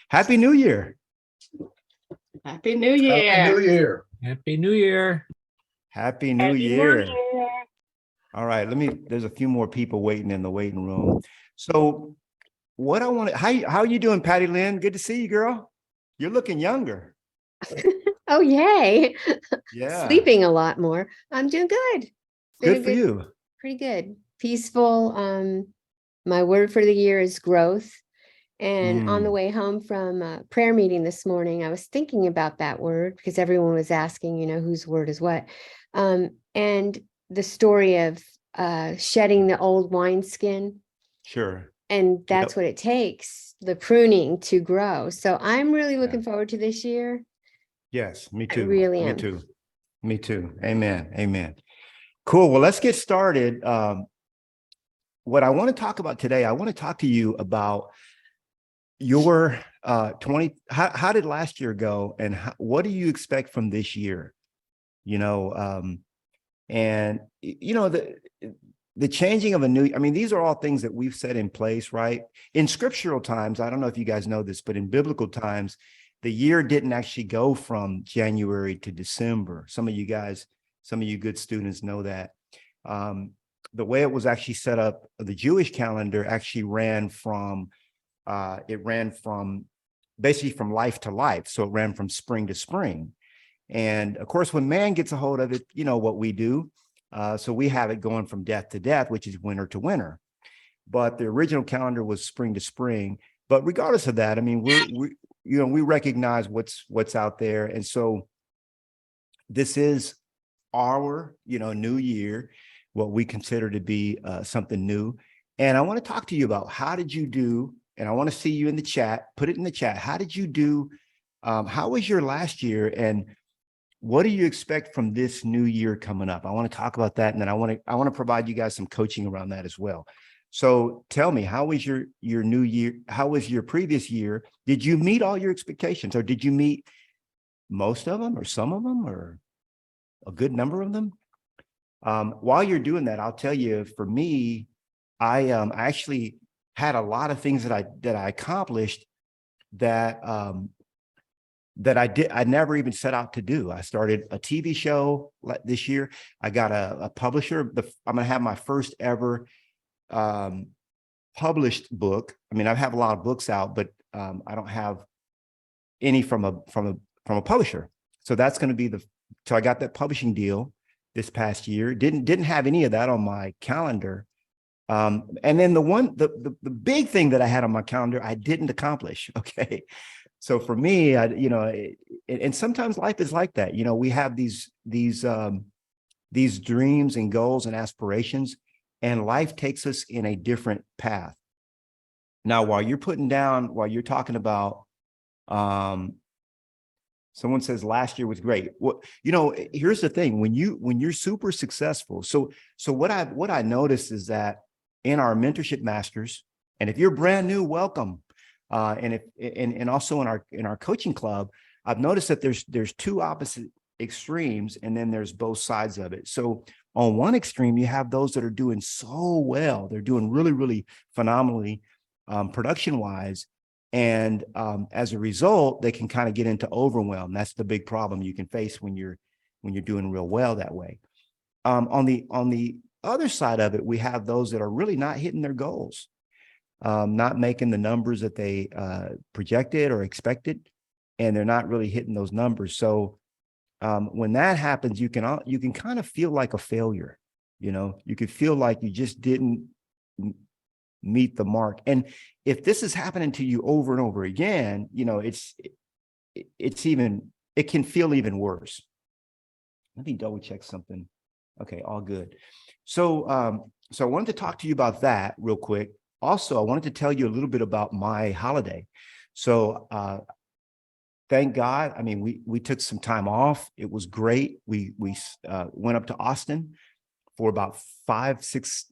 Happy New Year. Happy New Year. Happy New Year. Happy New Year. Happy New Year. All right, there's a few more people waiting in the waiting room. So what I want to, how are you doing, Patty Lynn? Good to see you, girl. You're looking younger. Oh, yay. Yeah. Sleeping a lot more. I'm doing good. Good for you. Pretty good. Peaceful. My word for the year is growth. And on the way home from a prayer meeting this morning, I was thinking about that word because everyone was asking, whose word is what. And the story of shedding the old wineskin. Sure. And that's what it takes, the pruning to grow. So I'm really looking forward to this year. Yes, me too. I really am. Me too. Me too. Amen. Amen. Cool. Well, let's get started. What I want to talk about today, I want to talk to you about your how did last year go, and what do you expect from this year? And the changing of a new, these are all things that we've set in place, right? In scriptural times, I don't know if you guys know this, but in biblical times, the year didn't actually go from January to December. Some of you good students know that. The way it was actually set up, the Jewish calendar actually ran from basically from life to life. So it ran from spring to spring. And of course, when man gets a hold of it, you know what we do. So we have it going from death to death, which is winter to winter. But the original calendar was spring to spring. But regardless of that, we recognize what's out there. And so this is our, new year, what we consider to be something new. And I want to talk to you about how did you do, and I want to see you in the chat, put it in the chat. How did you do? How was your last year? And what do you expect from this new year coming up? I want to talk about that. And then I want to provide you guys some coaching around that as well. So tell me, how was your new year? How was your previous year? Did you meet all your expectations, or did you meet most of them, or some of them, or a good number of them? While you're doing that, I'll tell you, for me, I actually had a lot of things that I accomplished that I never even set out to do. I started a TV show this year. I got a publisher. I'm going to have my first ever published book. I have a lot of books out, but I don't have any from a publisher. So that's going to be so I got that publishing deal this past year. Didn't have any of that on my calendar. And then the big thing that I had on my calendar, I didn't accomplish. Okay. So for me, and sometimes life is like that. We have these dreams and goals and aspirations, and life takes us in a different path. Now, while you're talking about, someone says last year was great. Well, here's the thing: when you're super successful. So what I noticed is that in our mentorship masters, and if you're brand new, welcome. And also in our coaching club, I've noticed that there's two opposite extremes, and then there's both sides of it. So on one extreme, you have those that are doing so well; they're doing really, really phenomenally, production wise, and as a result, they can kind of get into overwhelm. That's the big problem you can face when you're doing real well that way. On the other side of it, we have those that are really not hitting their goals. Not making the numbers that they projected or expected, and they're not really hitting those numbers. So when that happens, you can kind of feel like a failure. You could feel like you just didn't meet the mark. And if this is happening to you over and over again, it can feel even worse. Let me double check something. Okay, all good. So I wanted to talk to you about that real quick. Also, I wanted to tell you a little bit about my holiday. So thank God. We took some time off. It was great. We went up to Austin for about 5, 6,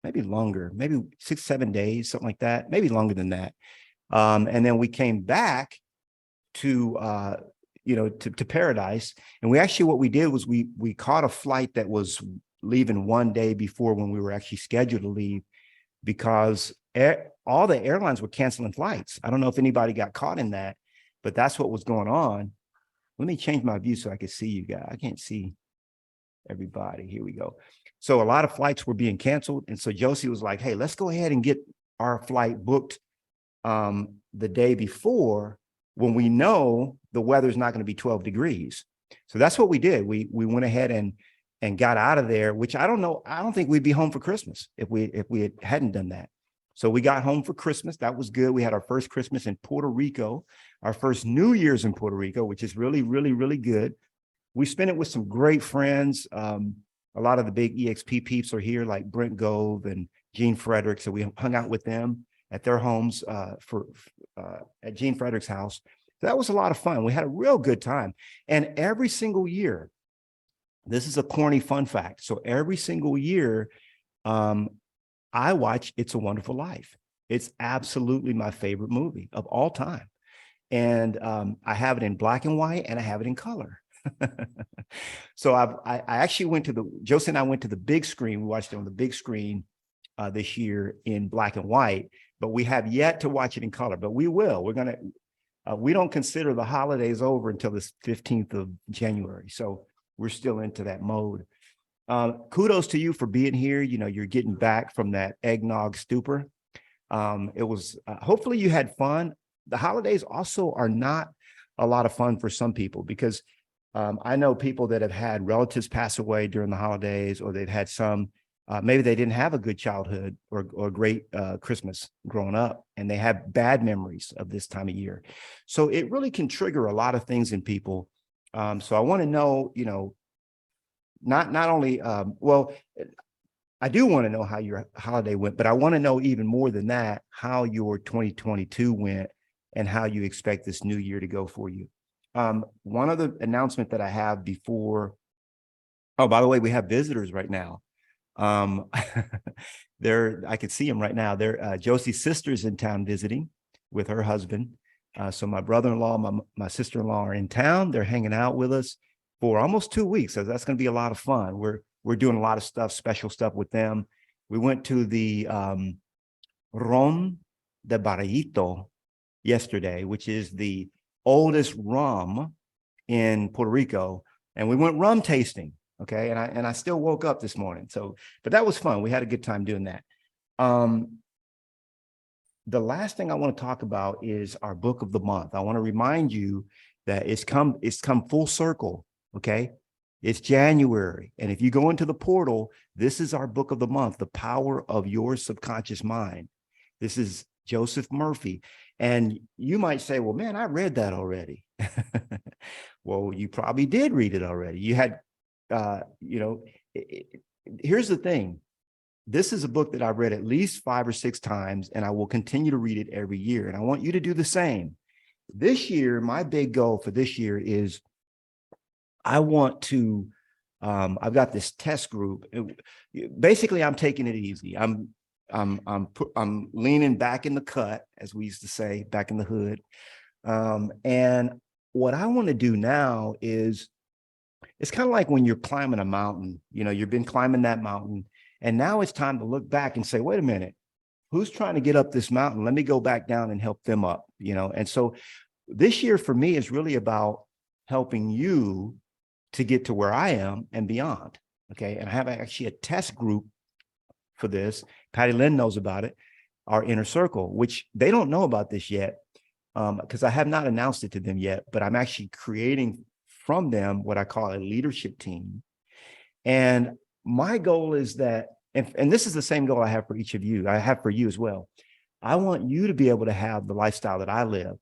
maybe longer, maybe 6, 7 days, something like that, maybe longer than that. And then we came back to Paradise. And what we did was we caught a flight that was leaving one day before when we were actually scheduled to leave, because all the airlines were canceling flights. I don't know if anybody got caught in that, but that's what was going on. Let me change my view so I can see you guys. I can't see everybody. Here we go. So a lot of flights were being canceled. And so Josie was like, hey, let's go ahead and get our flight booked the day before, when we know the weather's not going to be 12 degrees. So that's what we did. We went ahead and got out of there, which I don't know. I don't think we'd be home for Christmas if we hadn't done that. So we got home for Christmas. That was good. We had our first Christmas in Puerto Rico, our first New Year's in Puerto Rico, which is really, really, really good. We spent it with some great friends. A lot of the big EXP peeps are here, like Brent Gove and Gene Frederick. So we hung out with them at their homes at Gene Frederick's house. So that was a lot of fun. We had a real good time. And every single year, this is a corny fun fact. So every single year, I watch It's a Wonderful Life. It's absolutely my favorite movie of all time. And I have it in black and white, and I have it in color. So I actually went to Josie and I went to the big screen. We watched it on the big screen this year in black and white, but we have yet to watch it in color, but we will. We don't consider the holidays over until the 15th of January. So we're still into that mode. Kudos to you for being here. You know, you're getting back from that eggnog stupor. It was, hopefully you had fun. The holidays also are not a lot of fun for some people, because I know people that have had relatives pass away during the holidays, or they've had some, maybe they didn't have a good childhood or great Christmas growing up, and they have bad memories of this time of year. So it really can trigger a lot of things in people. So I want to know, you know, not only, well, I do want to know how your holiday went, but I want to know even more than that, how your 2022 went and how you expect this new year to go for you. One other announcement that I have before, oh, by the way, we have visitors right now. I could see them right now. They're Josie's sister's in town visiting with her husband. So my brother-in-law, my sister-in-law are in town. They're hanging out with us for almost 2 weeks. So that's going to be a lot of fun. We're doing a lot of stuff, special stuff with them. We went to the Ron de Barrillito yesterday, which is the oldest rum in Puerto Rico, and we went rum tasting. Okay, and I still woke up this morning. So, but that was fun. We had a good time doing that. The last thing I want to talk about is our book of the month. I want to remind you that it's come full circle. Okay, it's January, and if you go into the portal, this is our book of the month, The Power of Your Subconscious Mind. This is Joseph Murphy. And you might say, well, man, I read that already. Well, you probably did read it already. You had, you know, here's the thing. This is a book that I've read at least 5 or 6 times, and I will continue to read it every year. And I want you to do the same. This year, my big goal for this year is I want to, I've got this test group. Basically, I'm taking it easy. I'm leaning back in the cut, as we used to say, back in the hood. And what I want to do now is, it's kind of like when you're climbing a mountain. You know, you've been climbing that mountain, and now it's time to look back and say, wait a minute, who's trying to get up this mountain? Let me go back down and help them up, you know? And so this year for me is really about helping you to get to where I am and beyond. Okay. And I have actually a test group for this. Patty Lynn knows about it, our inner circle, which they don't know about this yet, because I have not announced it to them yet, but I'm actually creating from them what I call a leadership team. And my goal is that, and this is the same goal I have for each of you, I have for you as well. I want you to be able to have the lifestyle that I live,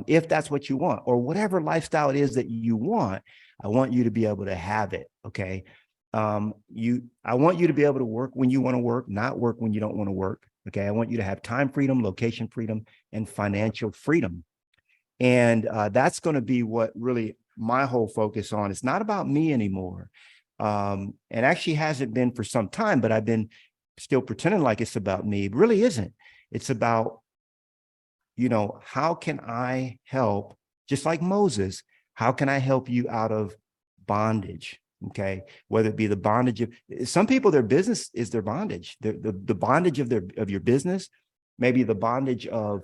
if that's what you want, or whatever lifestyle it is that you want. I want you to be able to have it. Okay. I want you to be able to work when you want to work, not work when you don't want to work. Okay. I want you to have time freedom, location freedom, and financial freedom. And that's going to be what really my whole focus on. It's not about me anymore. And actually hasn't been for some time, but I've been still pretending like it's about me. It really isn't. It's about, you know, how can I help, just like Moses, how can I help you out of bondage? Okay. Whether it be the bondage of some people, their business is their bondage. The bondage of your business maybe the bondage of,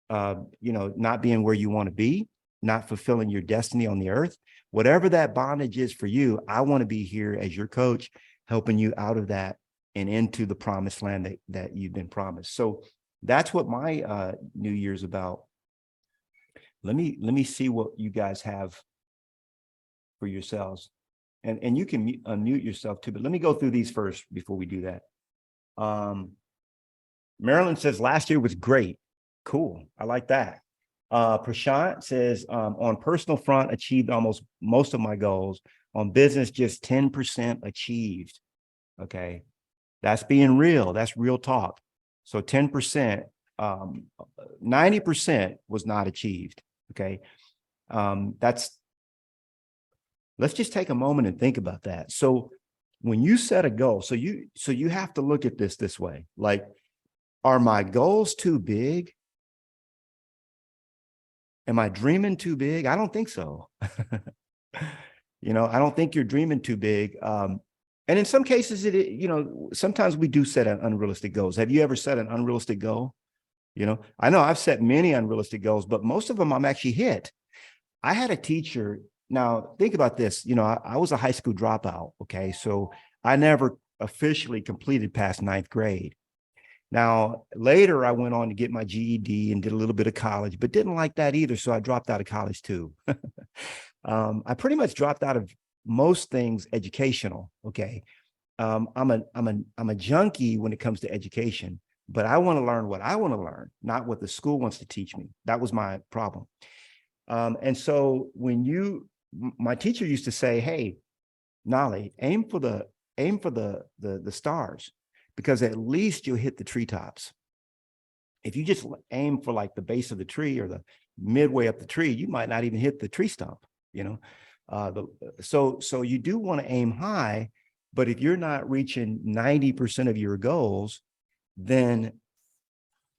not being where you want to be, not fulfilling your destiny on the earth. Whatever that bondage is for you, I want to be here as your coach, helping you out of that and into the promised land that you've been promised. So that's what my New Year's about. Let me see what you guys have for yourselves. And you can unmute yourself too, but let me go through these first before we do that. Marilyn says last year was great. Cool. I like that. Prashant says on personal front, achieved almost most of my goals. On business, just 10% achieved. Okay. That's being real. That's real talk. So 10%, 90% was not achieved. Okay. Let's just take a moment and think about that. So when you set a goal, so you have to look at this way, like, are my goals too big? Am I dreaming too big? I don't think so. I don't think you're dreaming too big. And in some cases, sometimes we do set unrealistic goals. Have you ever set an unrealistic goal? I know I've set many unrealistic goals, but most of them I'm actually hit. I had a teacher. Now, think about this. I was a high school dropout. Okay. So I never officially completed past 9th grade. Now, later I went on to get my GED and did a little bit of college, but didn't like that either. So I dropped out of college too. I pretty much dropped out of most things educational. Okay. I'm a junkie when it comes to education, but I want to learn what I want to learn, not what the school wants to teach me. That was my problem. And so my teacher used to say, hey, Knolly, aim for the stars, because at least you'll hit the treetops. If you just aim for like the base of the tree or the midway up the tree, you might not even hit the tree stump, so you do want to aim high, but if you're not reaching 90% of your goals, then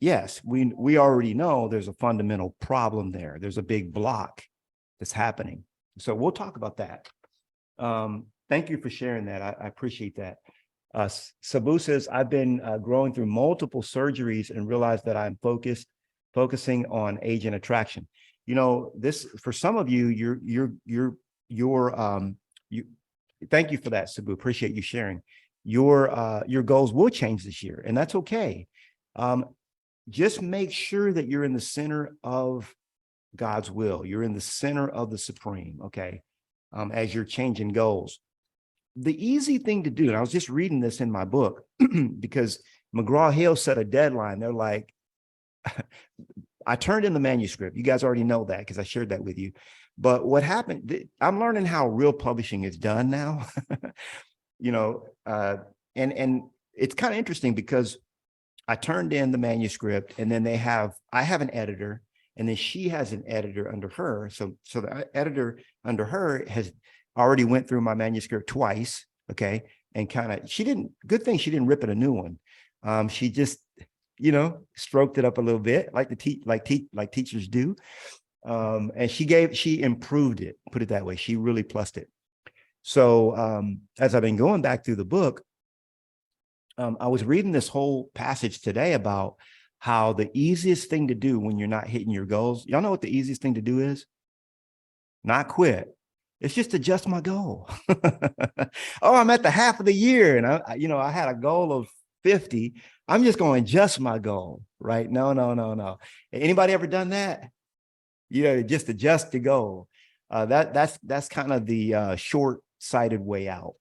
yes, we already know there's a fundamental problem there. There's a big block that's happening. So we'll talk about that. Thank you for sharing that. I appreciate that. Sabu says, I've been growing through multiple surgeries and realized that I'm focusing on age and attraction. This, for some of you, thank you for that, Sabu. Appreciate you sharing. Your goals will change this year, and that's okay. Just make sure that you're in the center of God's will. You're in the center of the supreme, okay, as you're changing goals. The easy thing to do, and I was just reading this in my book, because McGraw-Hill set a deadline. They're like, I turned in the manuscript. You guys already know that because I shared that with you. But what happened, I'm learning how real publishing is done now. And it's kind of interesting because I turned in the manuscript, and then I have an editor, and then she has an editor under her. So the editor under her has already went through my manuscript twice. Okay. And good thing she didn't rip it a new one. She just, stroked it up a little bit like teachers do. And she improved it, put it that way. She really plussed it. So as I've been going back through the book, I was reading this whole passage today about how the easiest thing to do when you're not hitting your goals, y'all know what the easiest thing to do is? Not quit. It's just adjust my goal. Oh, I'm at the half of the year, and I had a goal of 50. I'm just going to adjust my goal, right? No. Anybody ever done that? Just adjust the goal. That's kind of the short-sighted way out.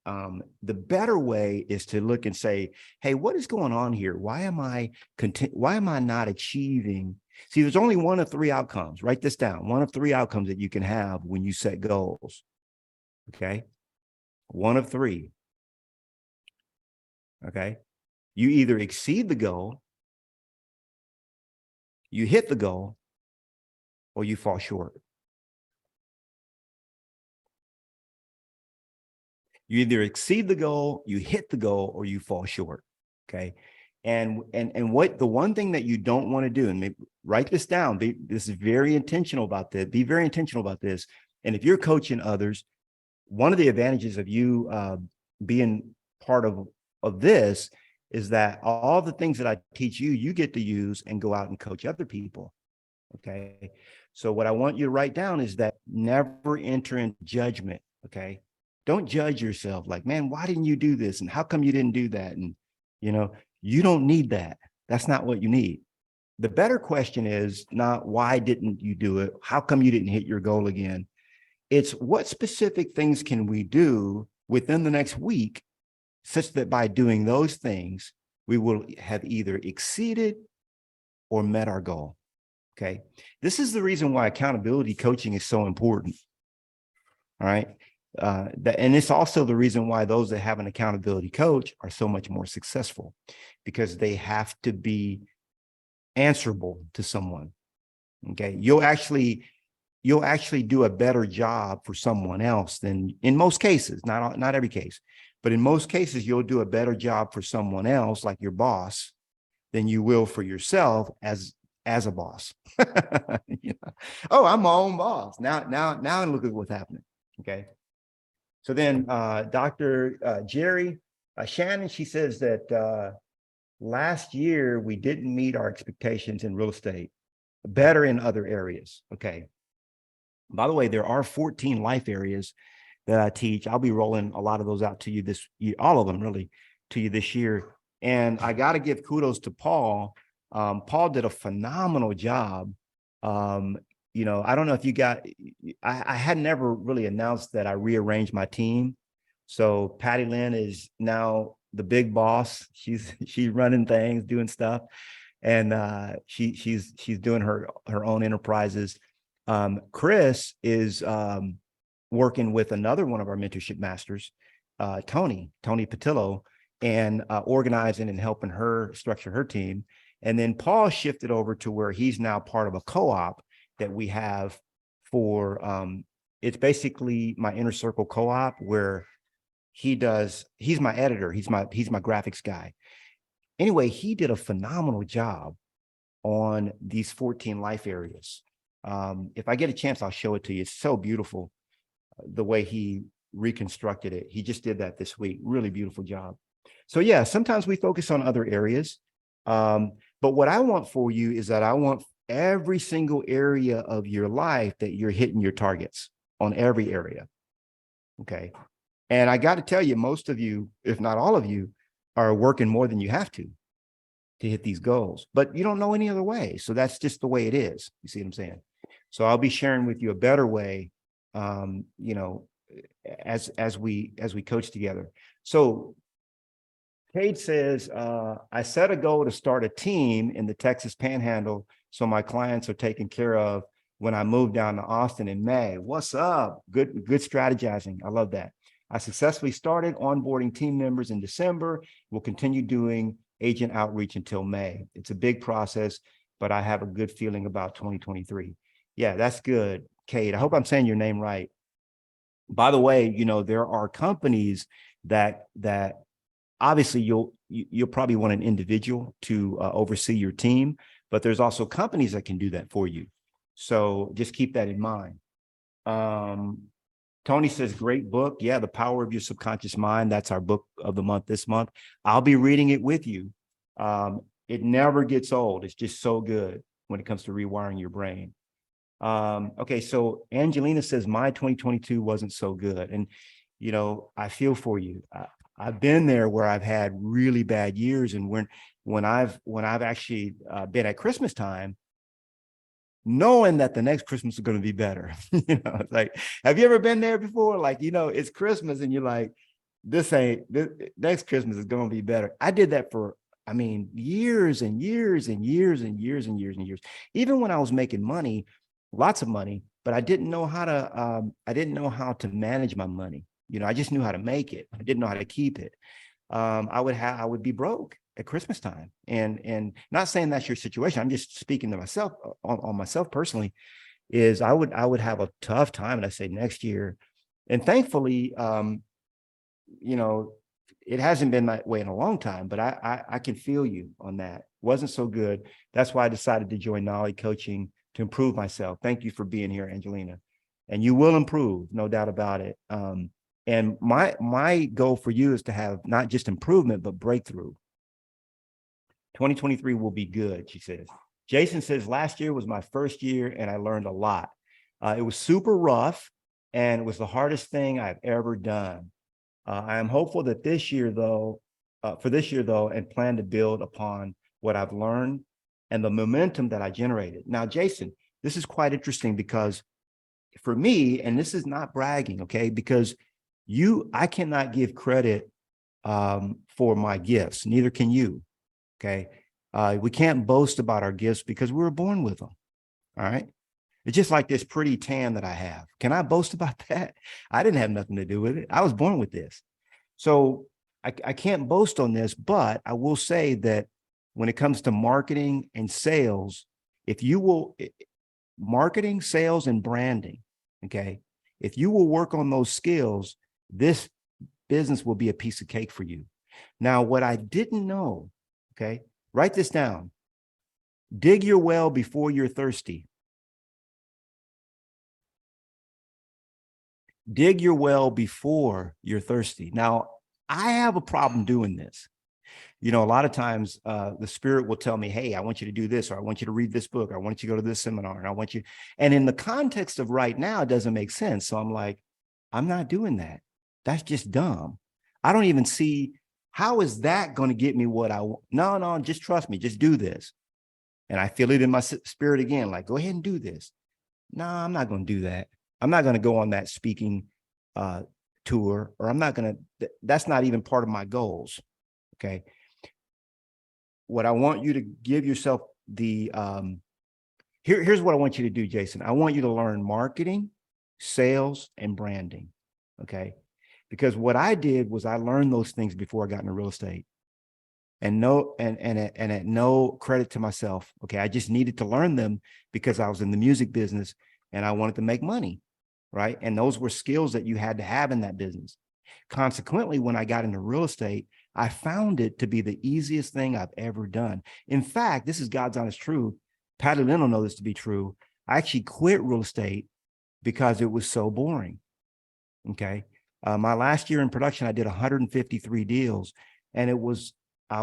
The better way is to look and say, hey, what is going on here? Why am I not achieving? See, there's only one of 3 outcomes. Write this down. One of 3 outcomes that you can have when you set goals. Okay. One of 3. Okay. You either exceed the goal, you hit the goal, or you fall short. You either exceed the goal, you hit the goal, or you fall short. Okay. And what the one thing that you don't want to do, and maybe write this down, this is very intentional about this, be very intentional about this. And if you're coaching others, one of the advantages of you being part of this is that all the things that I teach you, you get to use and go out and coach other people. Okay. So what I want you to write down is that never enter into judgment. Okay. Don't judge yourself like, man, why didn't you do this? And how come you didn't do that? And, you don't need that. That's not what you need. The better question is not why didn't you do it? How come you didn't hit your goal again? It's what specific things can we do within the next week such that by doing those things, we will have either exceeded or met our goal. Okay. This is the reason why accountability coaching is so important. All right. And it's also the reason why those that have an accountability coach are so much more successful, because they have to be answerable to someone. Okay. You'll actually do a better job for someone else than, in most cases, not every case, but in most cases, you'll do a better job for someone else, like your boss, than you will for yourself as a boss. Oh, I'm my own boss. Now look at what's happening. Okay. So then Dr. Jerry Shannon, she says that last year we didn't meet our expectations in real estate, better in other areas. Okay. By the way, there are 14 life areas that I teach. I'll be rolling a lot of those out to you this year, all of them really, to you this year. And I got to give kudos to Paul. Paul did a phenomenal job. I don't know if you got, I had never really announced that I rearranged my team. So Patty Lynn is now the big boss. She's running things, doing stuff. And she's doing her own enterprises. Chris is working with another one of our mentorship masters, Tony Patillo, and organizing and helping her structure her team. And then Paul shifted over to where he's now part of a co-op that we have for, it's basically my inner circle co-op, where he's my editor. He's my graphics guy. Anyway, he did a phenomenal job on these 14 life areas. If I get a chance, I'll show it to you. It's so beautiful the way he reconstructed it. He just did that this week. Really beautiful job. So yeah, sometimes we focus on other areas. But what I want for you is that I want every single area of your life that you're hitting your targets on every area. Okay. And I got to tell you, most of you, if not all of you, are working more than you have to hit these goals, but you don't know any other way. So that's just the way it is. You see what I'm saying? So I'll be sharing with you a better way, as we coach together. So Kate says, I set a goal to start a team in the Texas Panhandle so my clients are taken care of when I move down to Austin in May. What's up? Good strategizing. I love that. I successfully started onboarding team members in December. We'll continue doing agent outreach until May. It's a big process, but I have a good feeling about 2023. Yeah, that's good, Kate. I hope I'm saying your name right. By the way, there are companies that obviously you'll probably want an individual to oversee your team, but there's also companies that can do that for you. So just keep that in mind. Tony says, great book. Yeah, The Power of Your Subconscious Mind. That's our book of the month this month. I'll be reading it with you. It never gets old. It's just so good when it comes to rewiring your brain. Okay, so Angelina says, my 2022 wasn't so good. And, I feel for you. I've been there where I've had really bad years. And when I've actually been at Christmas time, knowing that the next Christmas is going to be better. It's like, have you ever been there before? Like, it's Christmas and you're like, this next Christmas is going to be better. I did that for, years and years and years and years and years and years. Even when I was making money, lots of money, but I didn't know how to manage my money. I just knew how to make it. I didn't know how to keep it. I would be broke at Christmas time, and not saying that's your situation. I'm just speaking to myself on myself personally. Is I would have a tough time, and I say next year, and thankfully, it hasn't been that way in a long time. But I can feel you on that. Wasn't so good. That's why I decided to join Knolly Coaching to improve myself. Thank you for being here, Angelina, and you will improve, no doubt about it. And my goal for you is to have not just improvement, but breakthrough. 2023 will be good, she says. Jason says, last year was my first year and I learned a lot. It was super rough and it was the hardest thing I've ever done. I am hopeful that this year, though, and plan to build upon what I've learned and the momentum that I generated. Now, Jason, this is quite interesting because for me, and this is not bragging, okay, because I cannot give credit for my gifts, neither can you, okay? We can't boast about our gifts because we were born with them, all right? It's just like this pretty tan that I have. Can I boast about that? I didn't have nothing to do with it. I was born with this. So I can't boast on this, but I will say that when it comes to marketing and sales, if you will, marketing, sales, and branding, okay, if you will work on those skills, this business will be a piece of cake for you. Now, what I didn't know, okay, write this down. Dig your well before you're thirsty. Dig your well before you're thirsty. Now, I have a problem doing this. You know, a lot of times the spirit will tell me, hey, I want you to do this, or I want you to read this book, or I want you to go to this seminar, and I want you, and in the context of right now, it doesn't make sense. So I'm like, I'm not doing that. That's just dumb. I don't even see, how is that going to get me what I want? No, just trust me, just do this. And I feel it in my spirit again, like, go ahead and do this. No, I'm not going to do that. I'm not going to go on that speaking tour, or I'm not going to, that's not even part of my goals. Okay. What I want you to give yourself the, here's what I want you to do, Jason. I want you to learn marketing, sales, and branding. Okay. Because what I did was I learned those things before I got into real estate. And at no credit to myself. Okay. I just needed to learn them because I was in the music business and I wanted to make money. Right. And those were skills that you had to have in that business. Consequently, when I got into real estate, I found it to be the easiest thing I've ever done. In fact, this is God's honest truth. Patty Lynn will know this to be true. I actually quit real estate because it was so boring. Okay. My last year in production, I did 153 deals, and I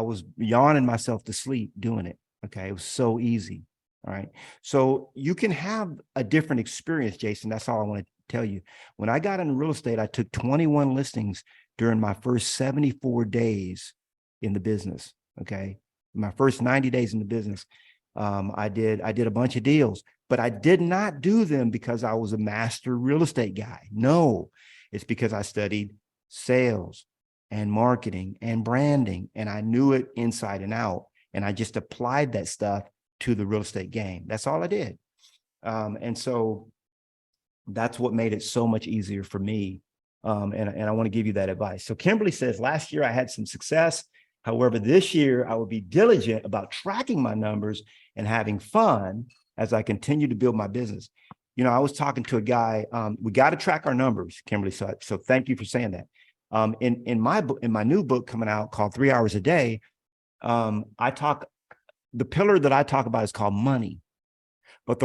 was yawning myself to sleep doing it. Okay. It was so easy. All right. So you can have a different experience, Jason. That's all I want to tell you. When I got into real estate, I took 21 listings during my first 74 days in the business. Okay. My first 90 days in the business. I did a bunch of deals, but I did not do them because I was a master real estate guy. No, it's because I studied sales and marketing and branding, and I knew it inside and out. And I just applied that stuff to the real estate game. That's all I did. And so that's what made it so much easier for me. And I want to give you that advice. So Kimberly says, last year I had some success. However, this year I will be diligent about tracking my numbers and having fun as I continue to build my business. You know, I was talking to a guy, we got to track our numbers, Kimberly. So thank you for saying that. In my book, in my new book coming out called 3 Hours a Day, the pillar that I talk about is called money, but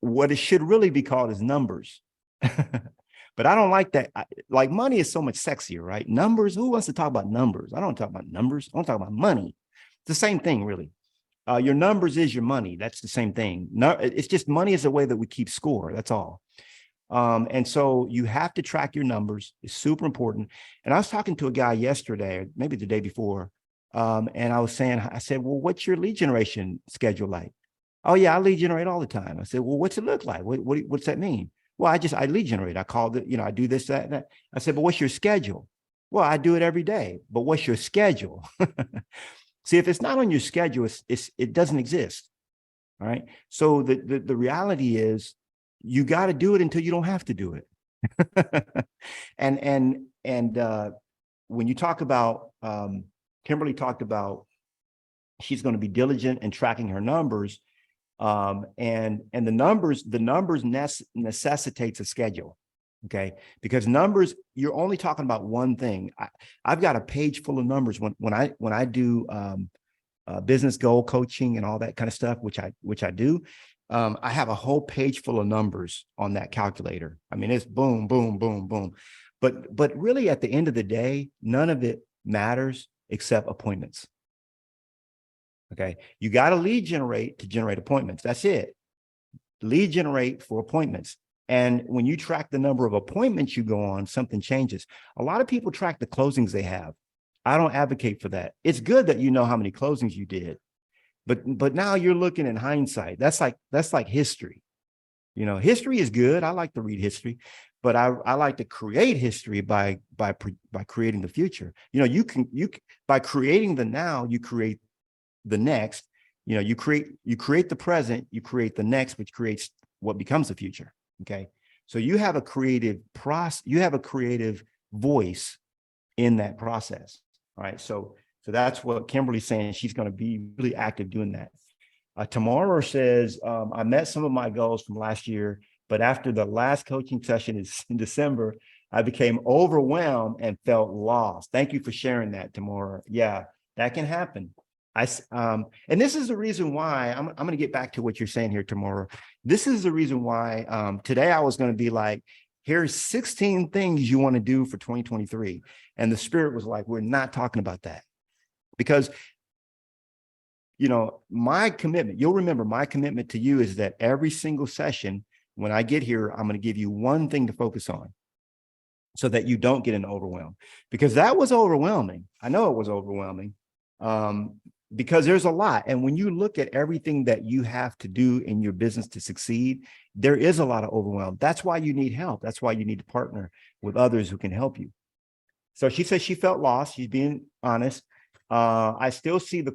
what it should really be called is numbers. But I don't like that. Like money is so much sexier, right? Numbers, who wants to talk about numbers? I don't talk about numbers. I don't talk about money. It's the same thing, really. Your numbers is your money. That's the same thing. No, it's just money is a way that we keep score. That's all. And so you have to track your numbers. It's super important. And I was talking to a guy yesterday, or maybe the day before, and I said, well, what's your lead generation schedule like? Oh yeah, I lead generate all the time. I said, well, what's it look like? What's that mean? Well, I lead generate. I called it, I do this, that, and that. I said, but what's your schedule? Well, I do it every day, but what's your schedule? See, if it's not on your schedule, it doesn't exist. All right. So the reality is you got to do it until you don't have to do it. and when you talk about, Kimberly talked about, she's going to be diligent in tracking her numbers. And the numbers necessitates a schedule. Okay. Because numbers, you're only talking about one thing. I've got a page full of numbers when I do, business goal coaching and all that kind of stuff, which I do. I have a whole page full of numbers on that calculator. I mean, it's boom, boom, boom, boom. But really at the end of the day, none of it matters except appointments. Okay. You got to lead generate to generate appointments. That's it. Lead generate for appointments. And when you track the number of appointments you go on, something changes. A lot of people track the closings they have. I don't advocate for that. It's good that you know how many closings you did, but now you're looking in hindsight. That's like history. You know, history is good. I like to read history, but I like to create history by creating the future. You know, you can by creating the now, you create the next. You know, you create the present, you create the next, which creates what becomes the future. Okay. So you have a creative process, you have a creative voice in that process. All right. So that's what Kimberly's saying. She's going to be really active doing that. Tomorrow says, I met some of my goals from last year, but after the last coaching session in December, I became overwhelmed and felt lost. Thank you for sharing that, Tamara. Yeah, that can happen. And this is the reason why I'm going to get back to what you're saying here tomorrow. This is the reason why today I was going to be like, here's 16 things you want to do for 2023. And the spirit was like, we're not talking about that because, you know, my commitment, you'll remember my commitment to you is that every single session, when I get here, I'm going to give you one thing to focus on so that you don't get an overwhelm, because that was overwhelming. I know it was overwhelming. Because there's a lot. And when you look at everything that you have to do in your business to succeed, there is a lot of overwhelm. That's why you need help. That's why you need to partner with others who can help you. So she says she felt lost. She's being honest. I still see the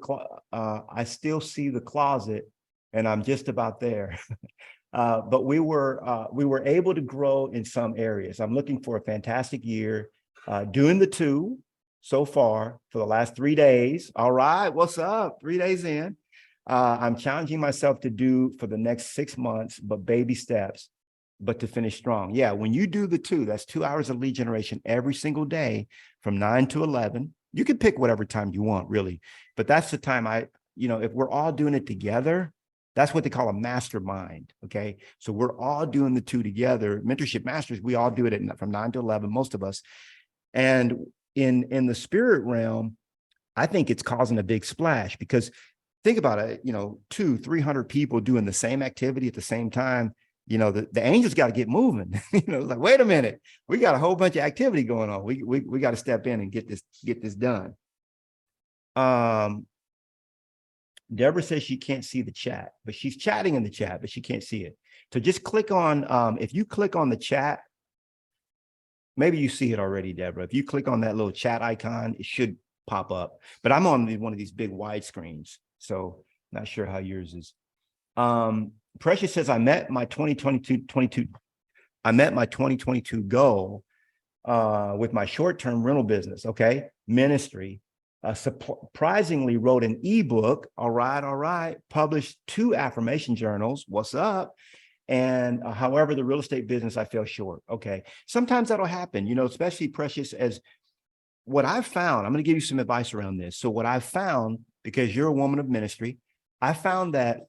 closet, and I'm just about there. But we were able to grow in some areas. I'm looking for a fantastic year, doing the two so far for the last 3 days. All right, what's up? 3 days in. I'm challenging myself to do for the next 6 months, but baby steps, but to finish strong. Yeah, when you do the two, that's 2 hours of lead generation every single day from 9 to 11. You can pick whatever time you want, really. But that's the time if we're all doing it together, that's what they call a mastermind, okay? So we're all doing the two together. Mentorship Masters, we all do it from 9 to 11, most of us. And in the spirit realm, I think it's causing a big splash because think about it, 200-300 people doing the same activity at the same time. You know, the angels got to get moving. Like, wait a minute, we got a whole bunch of activity going on. We got to step in and get this done. Deborah says she can't see the chat, but she's chatting in the chat, but she can't see it. So just click on, if you click on the chat, maybe you see it already, Deborah. If you click on that little chat icon, it should pop up. But I'm on one of these big wide screens, so not sure how yours is. Precious says, I met my 2022 goal with my short-term rental business. Okay, ministry. Surprisingly wrote an ebook. All right. Published 2 affirmation journals. What's up? And however, the real estate business, I fell short. Okay. Sometimes that'll happen, especially Precious, as what I've found. I'm going to give you some advice around this. So what I've found, because you're a woman of ministry, I found that,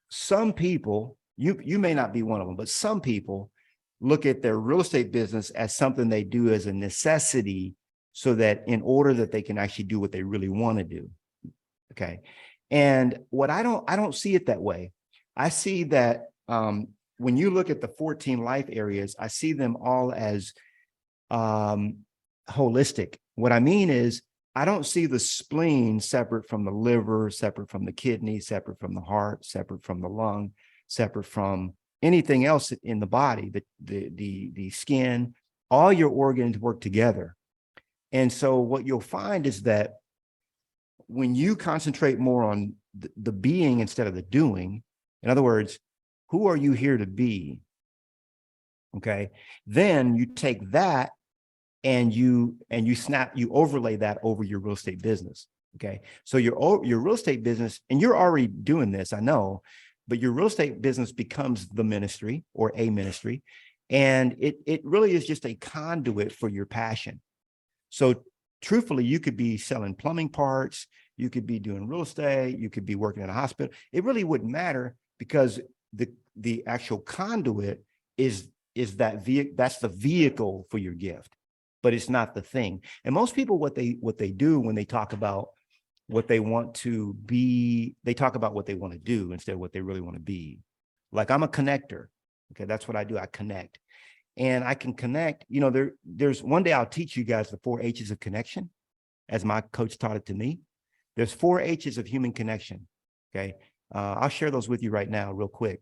some people, you may not be one of them, but some people look at their real estate business as something they do as a necessity so that in order that they can actually do what they really want to do. Okay. And what I don't see it that way. I see that when you look at the 14 life areas, I see them all as holistic. What I mean is, I don't see the spleen separate from the liver, separate from the kidney, separate from the heart, separate from the lung, separate from anything else in the body, the skin. All your organs work together. And so what you'll find is that when you concentrate more on the being instead of the doing, in other words, who are you here to be? Okay. Then you take that and you overlay that over your real estate business. Okay. So your real estate business, and you're already doing this, I know, but your real estate business becomes the ministry or a ministry. And it really is just a conduit for your passion. So truthfully, you could be selling plumbing parts, you could be doing real estate, you could be working in a hospital. It really wouldn't matter, because the actual conduit is that's the vehicle for your gift, but it's not the thing. And most people, what they do when they talk about what they want to be. They talk about what they want to do instead of what they really want to be. Like, I'm a connector. Okay, that's what I do. I connect. And I can connect, there's one day I'll teach you guys the 4 H's of connection, as my coach taught it to me. There's 4 H's of human connection. Okay. I'll share those with you right now real quick.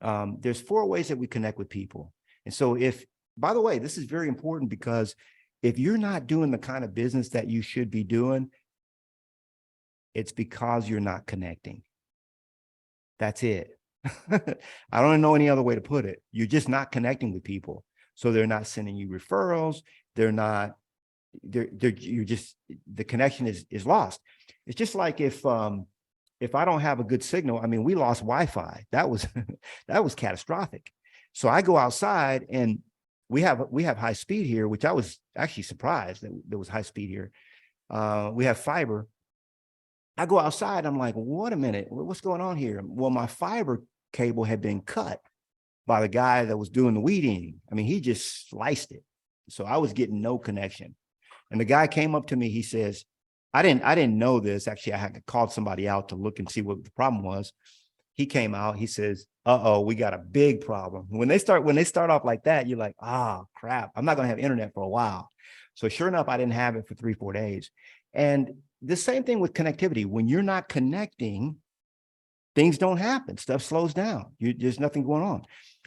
There's 4 ways that we connect with people. And so by the way, this is very important, because if you're not doing the kind of business that you should be doing, it's because you're not connecting. That's it. I don't know any other way to put it. You're just not connecting with people. So they're not sending you referrals. You're just, the connection is lost. It's just like if I don't have a good signal, I mean, we lost Wi-Fi. That was catastrophic. So I go outside, and we have high speed here, which I was actually surprised that there was high speed here. We have fiber. I go outside, I'm like, wait a minute, what's going on here? Well, my fiber cable had been cut by the guy that was doing the weed eating. I mean, he just sliced it. So I was getting no connection. And the guy came up to me, he says, I didn't know this. Actually, I had called somebody out to look and see what the problem was. He came out, he says, uh-oh, we got a big problem. When they start off like that, you're like, crap, I'm not gonna have internet for a while. So sure enough, I didn't have it for 3-4 days. And the same thing with connectivity. When you're not connecting, things don't happen. Stuff slows down. There's nothing going on.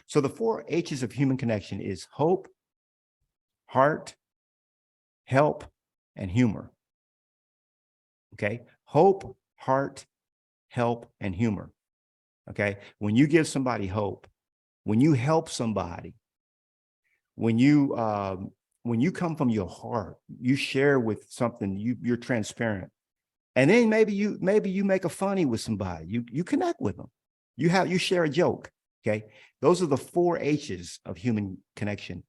So the 4 H's of human connection is hope, heart, help, and humor. Okay. Hope, heart, help, and humor. Okay. When you give somebody hope, when you help somebody, when you come from your heart, you share with something, you're transparent. And then maybe you make a funny with somebody, you connect with them. You share a joke. Okay. Those are the 4 H's of human connection.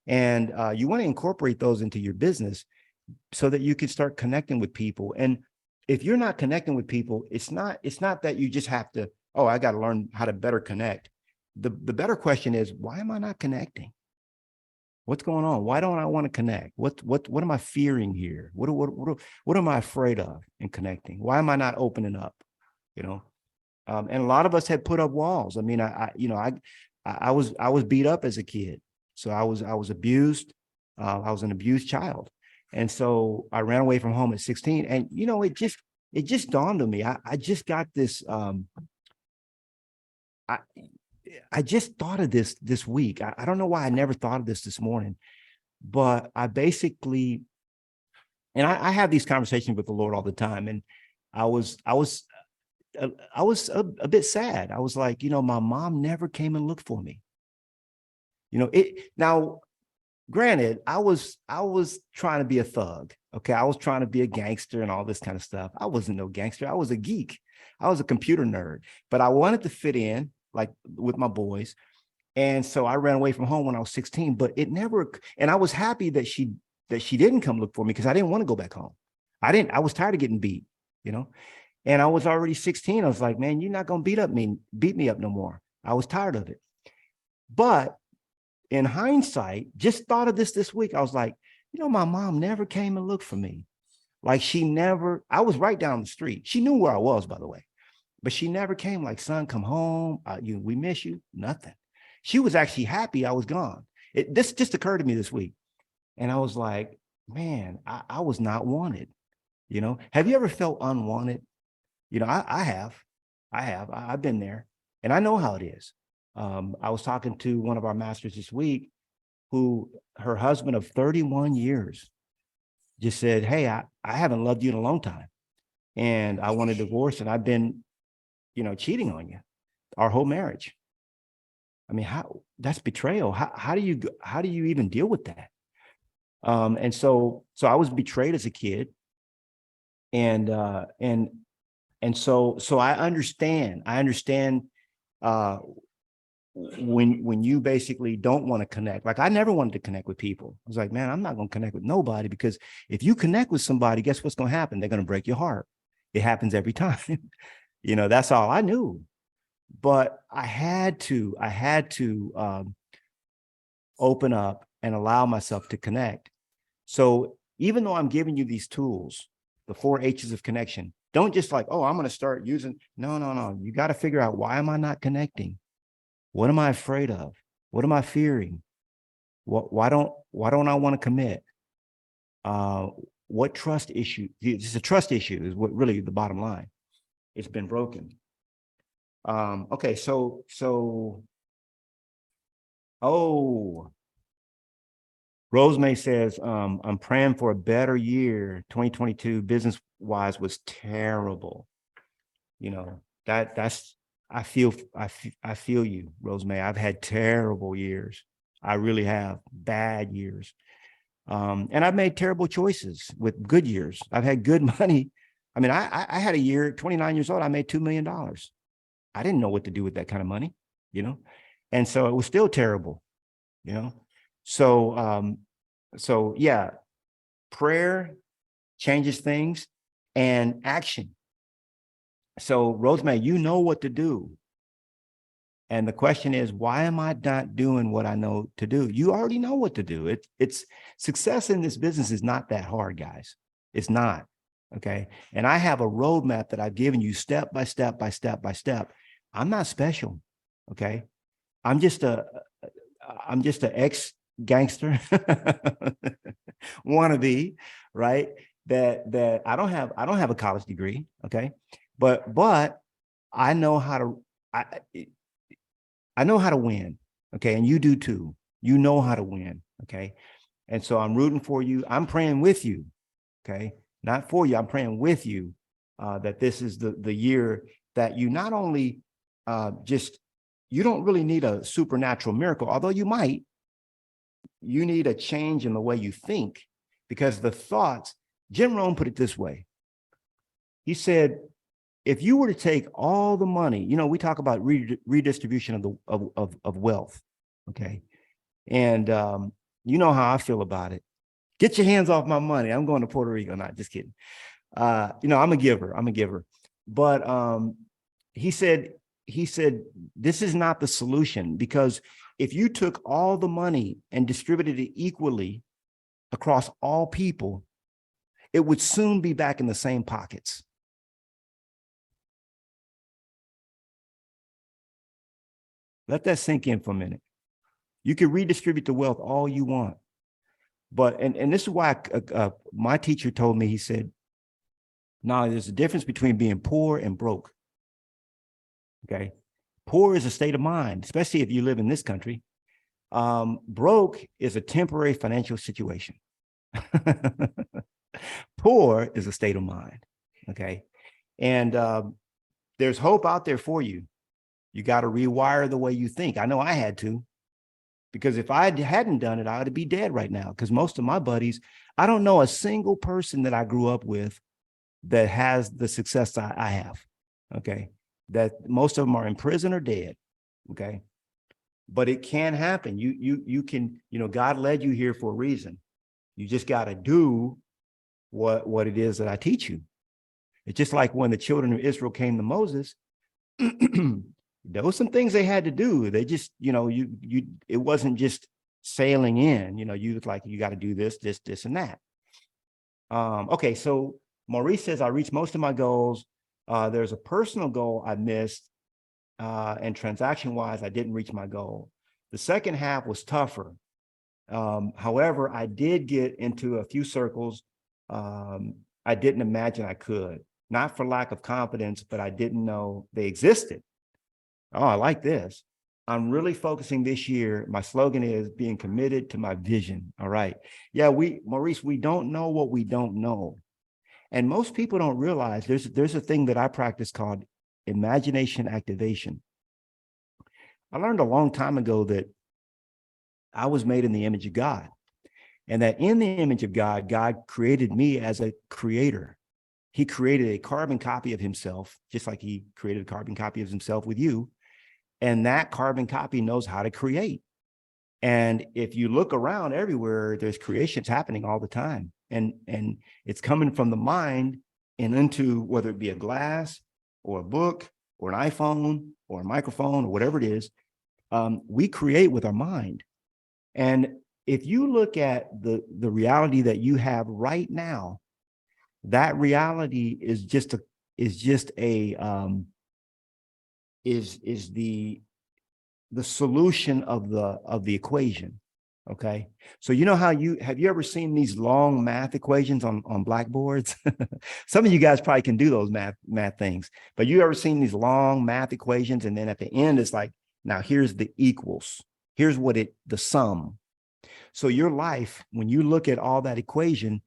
And you want to incorporate those into your business so that you can start connecting with people. And if you're not connecting with people, it's not that you just have to, I got to learn how to better connect. The better question is, why am I not connecting? What's going on? Why don't I want to connect? What am I fearing here? What am I afraid of in connecting? Why am I not opening up? And a lot of us had put up walls. I mean, I was beat up as a kid. So I was abused. I was an abused child. And so I ran away from home at 16. And, it just dawned on me. I just got this, I just thought of this week. I don't know why I never thought of this morning, but I basically, and I have these conversations with the Lord all the time. And I was a bit sad. I was like, my mom never came and looked for me. Now, granted, I was trying to be a thug. Okay. I was trying to be a gangster and all this kind of stuff. I wasn't no gangster. I was a geek. I was a computer nerd, but I wanted to fit in, like with my boys. And so I ran away from home when I was 16, but and I was happy that she didn't come look for me, because I didn't want to go back home. I was tired of getting beat, and I was already 16. I was like, man, you're not going to beat me up no more. I was tired of it. But in hindsight, just thought of this week. I was like, my mom never came and looked for me. Like I was right down the street. She knew where I was, by the way. But she never came like, son, come home. We miss you. Nothing. She was actually happy I was gone. This just occurred to me this week. And I was like, man, I was not wanted. Have you ever felt unwanted? I have. I've been there, and I know how it is. I was talking to one of our masters this week, who her husband of 31 years just said, hey, I haven't loved you in a long time, and I want a divorce, and I've been cheating on you our whole marriage. I mean, that's betrayal. How do you even deal with that? And so I was betrayed as a kid. And so I understand when you basically don't want to connect. Like, I never wanted to connect with people. I was like, man, I'm not going to connect with nobody, because if you connect with somebody, guess what's going to happen? They're going to break your heart. It happens every time. That's all I knew. But I had to open up and allow myself to connect. So even though I'm giving you these tools, the 4 H's of connection. Don't just like, oh, I'm going to start using. No. You got to figure out, why am I not connecting? What am I afraid of? What am I fearing? Why don't I want to commit? What trust issue? It's a trust issue is what really the bottom line. It's been broken. Okay, Rosemary says, I'm praying for a better year. 2022 business wise was terrible. You know, that's I feel you, Rosemary. I've had terrible years. I really have bad years. And I've made terrible choices with good years. I've had good money. I mean, I had a year, 29 years old, I made $2 million. I didn't know what to do with that kind of money, you know? And so it was still terrible, you know? So yeah, prayer changes things, and action. So Rosemary, you know what to do. And the question is, why am I not doing what I know to do? You already know what to do. It's success in this business is not that hard, guys. It's not. Okay. And I have a roadmap that I've given you step by step by step by step. I'm not special. Okay. I'm just a ex-gangster wannabe, right? That I don't have a college degree. Okay. But I know how to, I know how to win. Okay. And you do too. You know how to win. Okay. And so I'm rooting for you. I'm praying with you. Okay. Not for you. I'm praying with you that this is the year that you not only you don't really need a supernatural miracle, although you might. You need a change in the way you think, because the thoughts, Jim Rohn put it this way. He said, if you were to take all the money, you know, we talk about redistribution of wealth. Okay. And you know how I feel about it. Get your hands off my money. I'm going to Puerto Rico. Not just kidding. You know, I'm a giver. But he said, this is not the solution, because if you took all the money and distributed it equally across all people, it would soon be back in the same pockets. Let that sink in for a minute. You can redistribute the wealth all you want. But, and this is why my teacher told me, he said, no, there's a difference between being poor and broke. Okay. Poor is a state of mind, especially if you live in this country. Broke is a temporary financial situation. Poor is a state of mind. Okay. And there's hope out there for you. You got to rewire the way you think. I know I had to, because if I hadn't done it, I would be dead right now. Because most of my buddies, I don't know a single person that I grew up with that has the success I have. Okay. That most of them are in prison or dead. Okay. But it can happen. You can, you know, God led you here for a reason. You just got to do what it is that I teach you. It's just like when the children of Israel came to Moses, there were some things they had to do. They just, you know, it wasn't just sailing in, you know, you was like, you got to do this, and that. Okay. So Maurice says, I reached most of my goals. There's a personal goal I missed, and transaction wise, I didn't reach my goal. The second half was tougher. However, I did get into a few circles I didn't imagine I could, not for lack of confidence, but I didn't know they existed. Oh, I like this. I'm really focusing this year. My slogan is being committed to my vision. All right. Yeah, Maurice, we don't know what we don't know. And most people don't realize there's a thing that I practice called imagination activation. I learned a long time ago that I was made in the image of God, and that in the image of God, God created me as a creator. He created a carbon copy of himself, just like he created a carbon copy of himself with you. And that carbon copy knows how to create. And if you look around everywhere, there's creations happening all the time. And it's coming from the mind and into, whether it be a glass or a book or an iPhone or a microphone or whatever it is, we create with our mind. And if you look at the reality that you have right now, that reality is just the solution of the equation. Okay. So you know how have you ever seen these long math equations on blackboards? Some of you guys probably can do those math things, but you ever seen these long math equations? And then at the end, it's like, now here's the equals. Here's the sum. So your life, when you look at all that equation,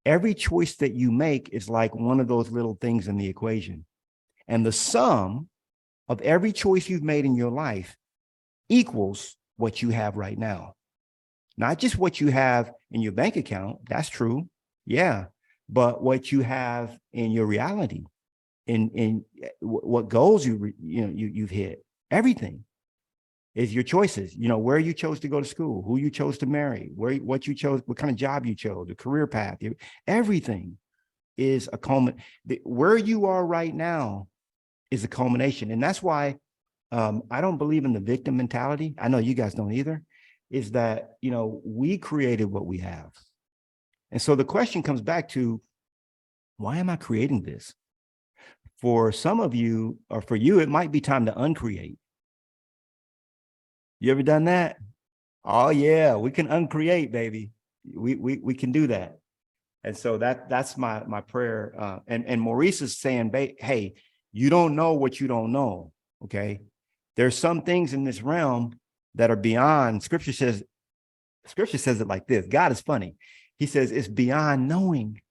every choice that you make is like one of those little things in the equation. And the sum of every choice you've made in your life equals what you have right now. Not just what you have in your bank account, that's true, yeah, but what you have in your reality, in what goals you've hit. Everything is your choices. You know, where you chose to go to school, who you chose to marry, what you chose, what kind of job you chose, the career path. Everything is a culmination. Where you are right now is a culmination, and that's why I don't believe in the victim mentality. I know you guys don't either. Is that, you know, we created what we have. And so the question comes back to, why am I creating this? For some of you, or for you, it might be time to uncreate. You ever done that? Oh yeah, we can uncreate, baby. We can do that. And so that's my prayer. And Maurice is saying, hey, you don't know what you don't know. Okay. There's some things in this realm that are beyond. Scripture says it like this. God is funny. He says it's beyond knowing.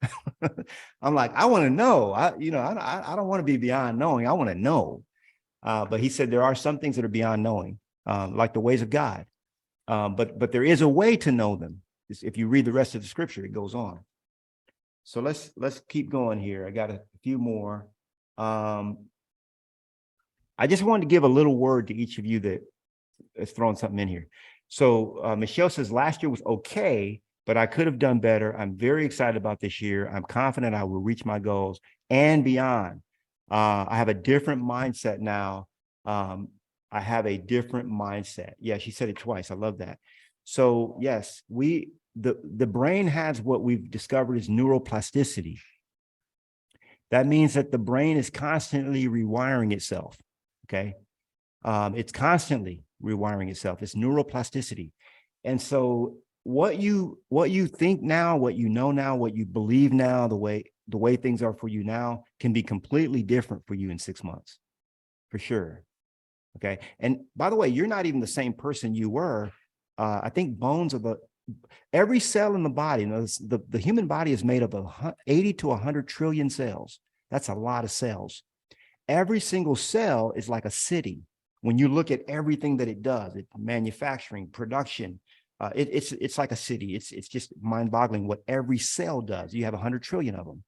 I'm like, I want to know. I don't want to be beyond knowing. I want to know. But he said there are some things that are beyond knowing, like the ways of God. But there is a way to know them. If you read the rest of the scripture, it goes on. So let's keep going here. I got a few more. I just wanted to give a little word to each of you that is throwing something in here. So Michelle says, last year was okay, but I could have done better. I'm very excited about this year. I'm confident I will reach my goals and beyond. I have a different mindset now. I have a different mindset. Yeah, she said it twice. I love that. So yes, the brain has what we've discovered is neuroplasticity. That means that the brain is constantly rewiring itself. Okay. It's constantly rewiring itself. It's neuroplasticity. And so what you think now, what you know now, what you believe now, the way things are for you now can be completely different for you in 6 months, for sure. Okay. And by the way, you're not even the same person you were. I think every cell in the body, you know, the human body is made up of 80 to 100 trillion cells. That's a lot of cells. Every single cell is like a city. When you look at everything that it does, manufacturing, production, it's like a city. It's just mind-boggling what every cell does. You have 100 trillion of them,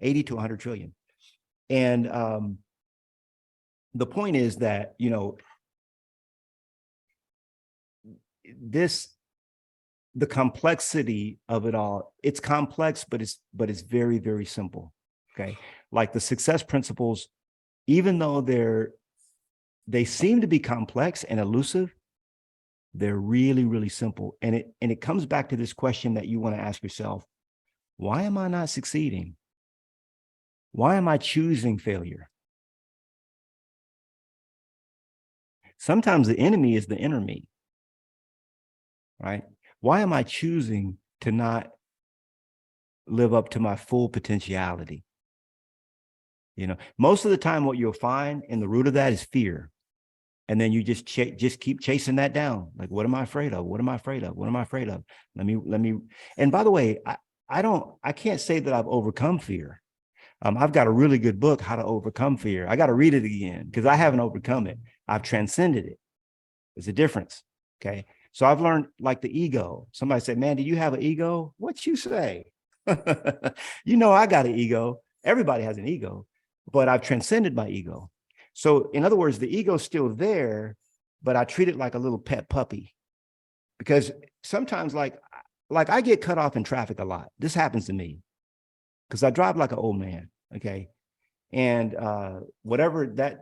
80 to 100 trillion. And the point is that, the complexity of it all, it's complex, but it's very, very simple. Okay. Like the success principles, even though they seem to be complex and elusive, they're really, really simple. And it comes back to this question that you want to ask yourself: why am I not succeeding? Why am I choosing failure? Sometimes the enemy is the inner me, right? Why am I choosing to not live up to my full potentiality? Most of the time what you'll find in the root of that is fear. And then you just keep chasing that down. Like, what am I afraid of? What am I afraid of? What am I afraid of? Let me. And by the way, I can't say that I've overcome fear. I've got a really good book, How to Overcome Fear. I got to read it again because I haven't overcome it. I've transcended it. There's a difference. Okay. So I've learned, like the ego. Somebody said, man, do you have an ego? What you say? I got an ego. Everybody has an ego, but I've transcended my ego. So in other words, the ego's still there, but I treat it like a little pet puppy, because sometimes like I get cut off in traffic a lot. This happens to me because I drive like an old man. Okay. And whatever that,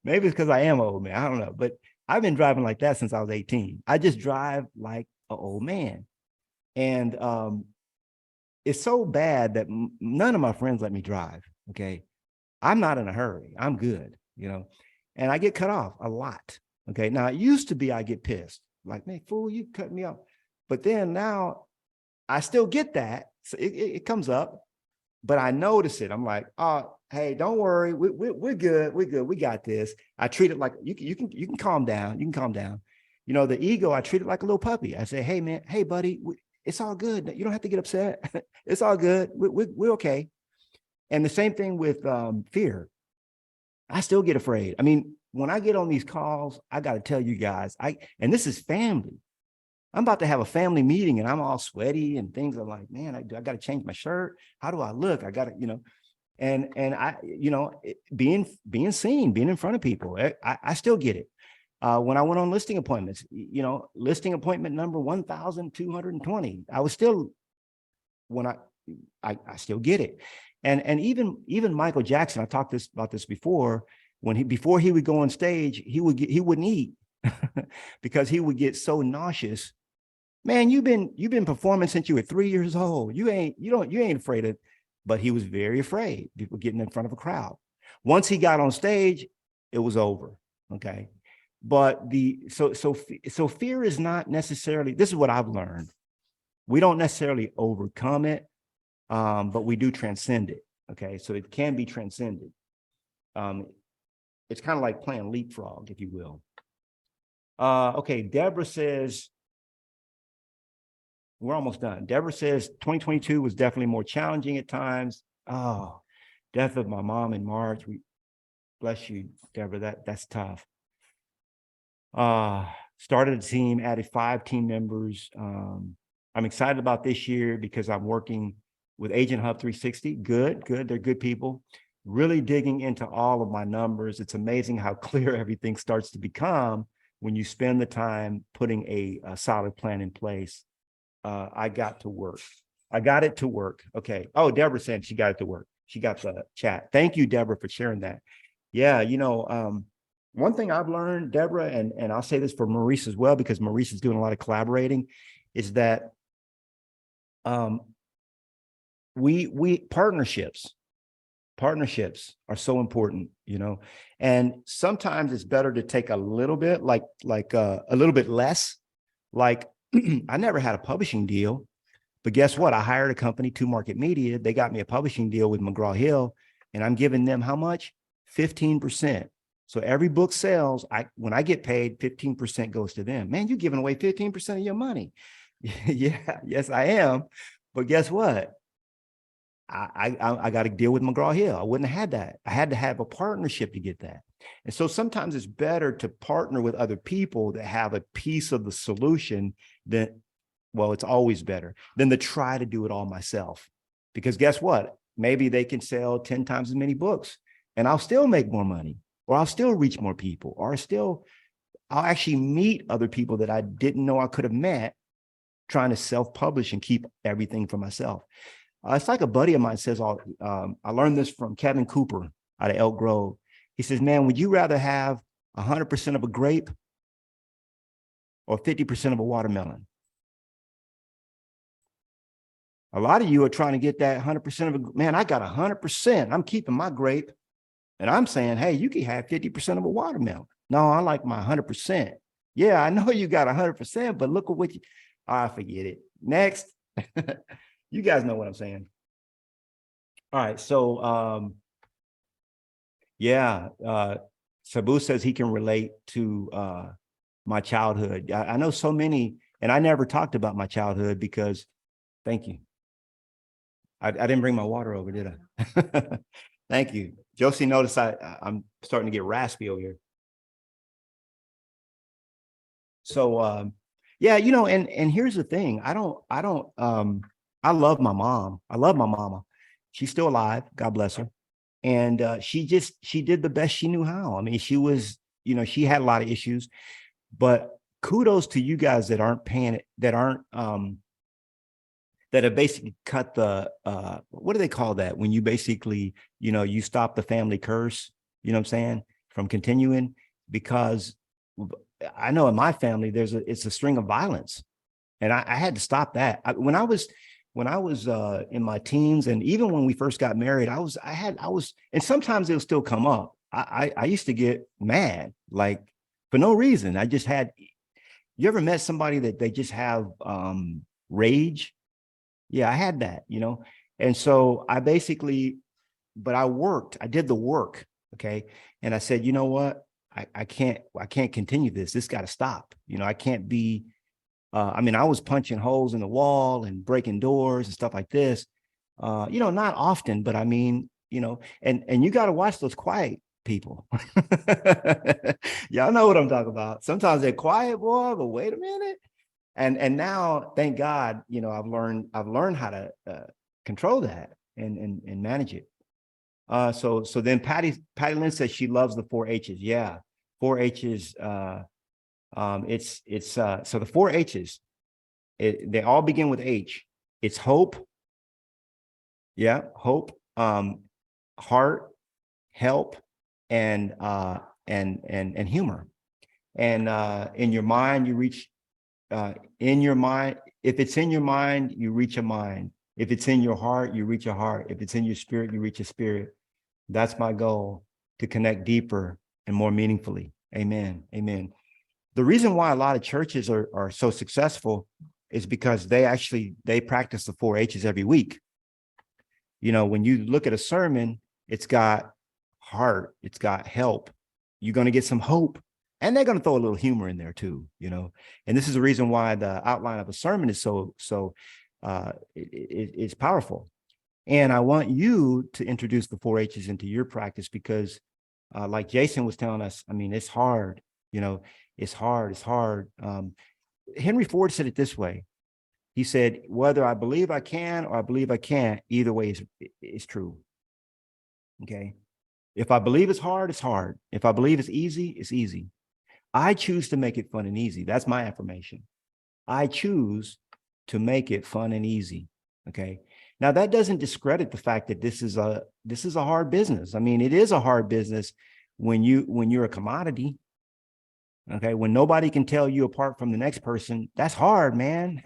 maybe it's because I am an old man. I don't know, but I've been driving like that since I was 18. I just drive like an old man. And it's so bad that none of my friends let me drive. Okay. I'm not in a hurry. I'm good, and I get cut off a lot. Okay. Now it used to be I get pissed, like, man, fool, you cut me off. But then now I still get that. So it comes up, but I notice it. I'm like, oh, hey, don't worry. We're good. We're good. We got this. I treat it like you can calm down. You can calm down. The ego, I treat it like a little puppy. I say, hey, man, hey, buddy, it's all good. You don't have to get upset. It's all good. We're okay. And the same thing with fear. I still get afraid. I mean, when I get on these calls, I got to tell you guys, and this is family. I'm about to have a family meeting and I'm all sweaty and things. I'm like, man, I got to change my shirt. How do I look? I got to, and I, being seen, being in front of people, I still get it. When I went on listing appointments, listing appointment number 1,220, I was still, I still get it. And even Michael Jackson, I talked about this before, before he would go on stage, he wouldn't eat because he would get so nauseous. Man, you've been performing since you were 3 years old. You ain't afraid of, but he was very afraid people getting in front of a crowd. Once he got on stage, it was over. Okay. But so fear is not necessarily, this is what I've learned. We don't necessarily overcome it, but we do transcend it. Okay. So it can be transcended. It's kind of like playing leapfrog, if you will. Okay. Deborah says, we're almost done. Deborah says 2022 was definitely more challenging at times. Oh, death of my mom in March. Bless you, Deborah. That's tough. Started a team, added 5 team members. I'm excited about this year because I'm working with Agent Hub 360. Good. They're good people. Really digging into all of my numbers. It's amazing how clear everything starts to become when you spend the time putting a solid plan in place. I got to work. I got it to work. Okay. Oh, Deborah said she got it to work. She got the chat. Thank you, Deborah, for sharing that. Yeah. One thing I've learned, Deborah, and I'll say this for Maurice as well, because Maurice is doing a lot of collaborating, is that we partnerships are so important, and sometimes it's better to take a little bit, like a little bit less. Like I never had a publishing deal, but guess what? I hired a company, 2 Market Media. They got me a publishing deal with McGraw-Hill, and I'm giving them how much? 15%. So every book sells, when I get paid, 15% goes to them. Man, you're giving away 15% of your money. Yeah, yes, I am. But guess what? I got to deal with McGraw-Hill. I wouldn't have had that. I had to have a partnership to get that. And so sometimes it's better to partner with other people that have a piece of the solution it's always better than to try to do it all myself. Because guess what? Maybe they can sell 10 times as many books and I'll still make more money, or I'll still reach more people, or I'll actually meet other people that I didn't know I could have met trying to self-publish and keep everything for myself. It's like a buddy of mine says, I learned this from Kevin Cooper out of Elk Grove. He says, man, would you rather have 100% of a grape or 50% of a watermelon? A lot of you are trying to get that 100% of a, man, I got 100%. I'm keeping my grape. And I'm saying, hey, you can have 50% of a watermelon. No, I like my 100%. Yeah, I know you got 100%, but look at what forget it. Next. You guys know what I'm saying. All right. So, Sabu says he can relate to my childhood. I know so many, and I never talked about my childhood because, thank you. I didn't bring my water over, did I? Thank you. Josie noticed I'm starting to get raspy over here. So, and here's the thing. I love my mom. I love my mama. She's still alive. God bless her. And she did the best she knew how. I mean, she was, she had a lot of issues, but kudos to you guys that aren't paying it, that have basically cut the, what do they call that? When you basically, you stop the family curse, you know what I'm saying, from continuing, because I know in my family, it's a string of violence. And I had to stop that. When I was when I was in my teens, and even when we first got married, and sometimes it'll still come up. I used to get mad, like for no reason. You ever met somebody that they just have rage? Yeah, I had that, And so but I did the work. Okay. And I said, you know what? I can't continue this. This got to stop. I can't be, I was punching holes in the wall and breaking doors and stuff like this. Not often, but and you got to watch those quiet people. Y'all know what I'm talking about. Sometimes they're quiet, boy, but wait a minute. And now, thank God, I've learned how to control that and manage it. So then Patty Lynn says she loves the 4-H's. Yeah, 4-H's. So the 4-H's. They all begin with H. It's hope. Yeah, hope. Heart, help, and humor. And in your mind, you reach. In your mind, if it's in your mind, you reach a mind. If it's in your heart, you reach a heart. If it's in your spirit, you reach a spirit. That's my goal, to connect deeper and more meaningfully. Amen. Amen. The reason why a lot of churches are so successful is because they practice the 4-H's every week. When you look at a sermon, it's got heart, it's got help. You're going to get some hope. And they're going to throw a little humor in there too, And this is the reason why the outline of a sermon is it's powerful. And I want you to introduce the 4-H's into your practice because, like Jason was telling us, it's hard. It's hard. Henry Ford said it this way. He said, whether I believe I can or I believe I can't, either way is true. Okay. If I believe it's hard, it's hard. If I believe it's easy, it's easy. I choose to make it fun and easy. That's my affirmation. I choose to make it fun and easy. Okay. Now that doesn't discredit the fact that this is a hard business. It is a hard business when you're a commodity. Okay. When nobody can tell you apart from the next person, that's hard, man.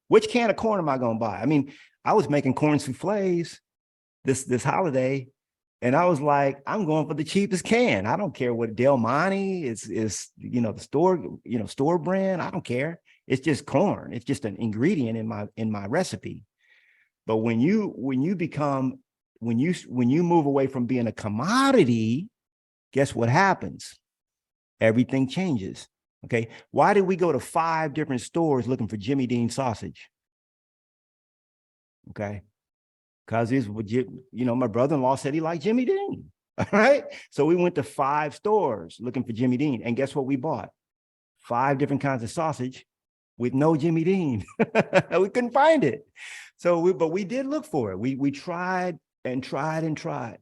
Which can of corn am I going to buy? I was making corn souffles this holiday. And I was like, I'm going for the cheapest can. I don't care what Del Monte is, the store brand. I don't care. It's just corn. It's just an ingredient in my recipe. But when you move away from being a commodity, guess what happens? Everything changes. Okay. Why did we go to 5 different stores looking for Jimmy Dean sausage? Okay. Because my brother-in-law said he liked Jimmy Dean. All right. So we went to 5 stores looking for Jimmy Dean. And guess what we bought? 5 different kinds of sausage with no Jimmy Dean. We couldn't find it. But we did look for it. We tried and tried and tried.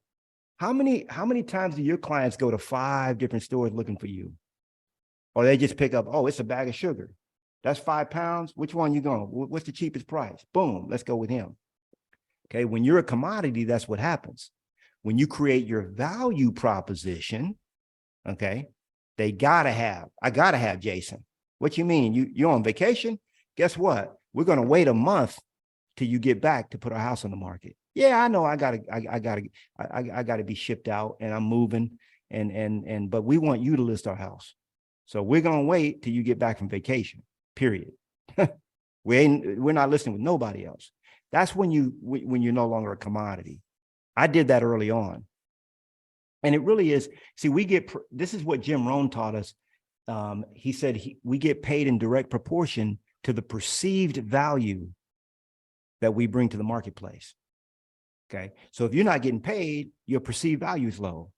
How many times do your clients go to 5 different stores looking for you? Or they just pick up, oh, it's a bag of sugar. That's 5 pounds. Which one you going? What's the cheapest price? Boom. Let's go with him. Okay. When you're a commodity, that's what happens. When you create your value proposition, okay, I gotta have Jason. What you mean? You're on vacation? Guess what? We're going to wait a month till you get back to put our house on the market. Yeah, I know I gotta be shipped out and I'm moving but we want you to list our house. So we're going to wait till you get back from vacation, period. We're not listening with nobody else. That's when you're no longer a commodity. I did that early on. And it really is. See, this is what Jim Rohn taught us. He said we get paid in direct proportion to the perceived value that we bring to the marketplace. Okay. So if you're not getting paid, your perceived value is low.